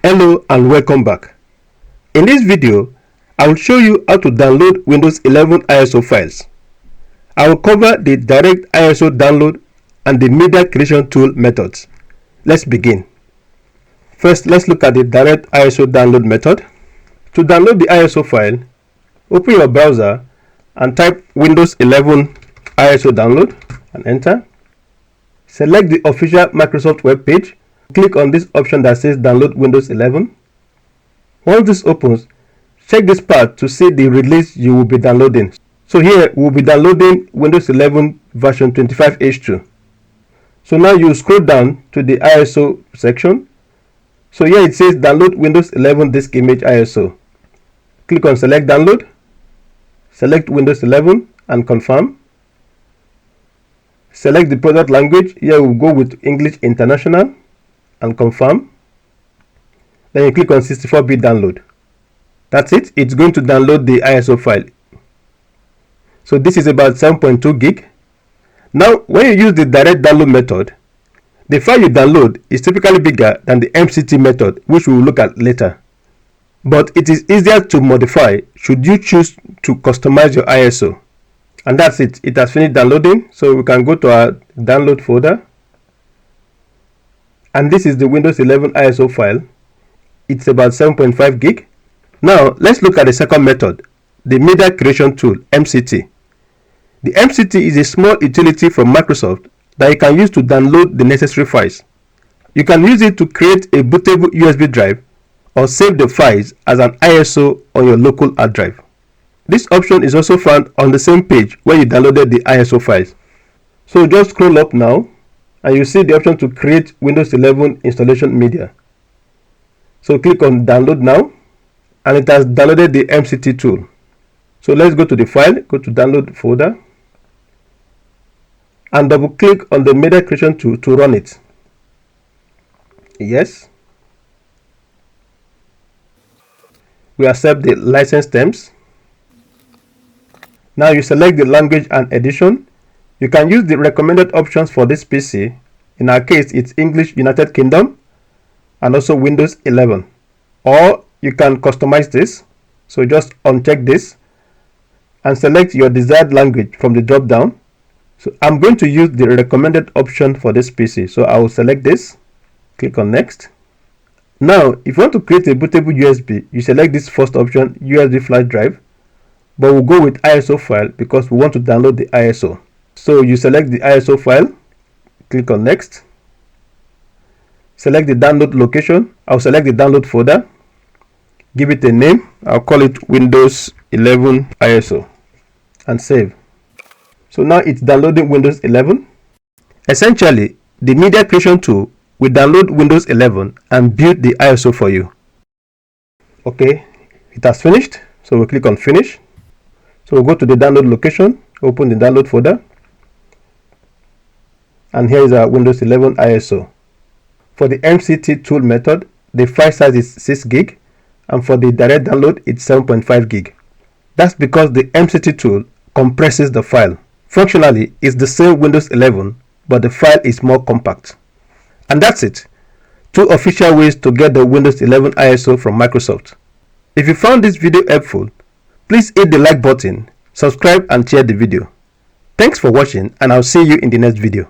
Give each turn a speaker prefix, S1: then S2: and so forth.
S1: Hello and welcome back. In this video, I will show you how to download Windows 11 ISO files. I will cover the direct ISO download and the media creation tool methods. Let's begin. First, let's look at the direct ISO download method. To download the ISO file, open your browser and type Windows 11 ISO download and enter. Select the official Microsoft web page. Click on this option that says download Windows 11. Once this opens, check this part to see the release you will be downloading. So here we'll be downloading Windows 11 version 25H2. So now you scroll down to the ISO section. So here it says download Windows 11 disk image ISO. Click on select download. Select Windows 11 and confirm. Select the product language. Here we'll go with English International and confirm. Then you click on 64-bit download. That's it. It's going to download the ISO file. So this is about 7.2 gig. Now when you use the direct download method, the file you download is typically bigger than the MCT method, which we will look at later. But it is easier to modify should you choose to customize your ISO. And that's it. It has finished downloading, so we can go to our download folder. And this is the Windows 11 ISO file. It's about 7.5 gig. Now let's look at the second method, the media creation tool, MCT. The MCT is a small utility from Microsoft that you can use to download the necessary files. You can use it to create a bootable USB drive or save the files as an ISO on your local hard drive. This option is also found on the same page where you downloaded the ISO files. So just scroll up now and you see the option to create Windows 11 installation media. So click on download now and it has downloaded the MCT tool. So let's go to the file, go to download folder and double click on the media creation tool to run it. Yes. We accept the license terms. Now you select the language and edition. You can use the recommended options for this PC. In our case, it's English United Kingdom and also Windows 11. Or you can customize this. So just uncheck this and select your desired language from the drop down. So I'm going to use the recommended option for this PC. So I will select this, click on next. Now, if you want to create a bootable USB, you select this first option, USB flash drive. But we'll go with ISO file because we want to download the ISO. So you select the ISO file, click on next. Select the download location. I'll select the download folder. Give it a name. I'll call it Windows 11 ISO and save. So now it's downloading Windows 11. Essentially, the media creation tool will download Windows 11 and build the ISO for you. Okay, it has finished. So we'll click on finish. So we'll go to the download location, open the download folder. And here is our Windows 11 ISO. For the MCT tool method, the file size is 6 gig. And for the direct download, it's 7.5 gig. That's because the MCT tool compresses the file. Functionally, it's the same Windows 11, but the file is more compact. And that's it. 2 official ways to get the Windows 11 ISO from Microsoft. If you found this video helpful, please hit the like button, subscribe and share the video. Thanks for watching and I'll see you in the next video.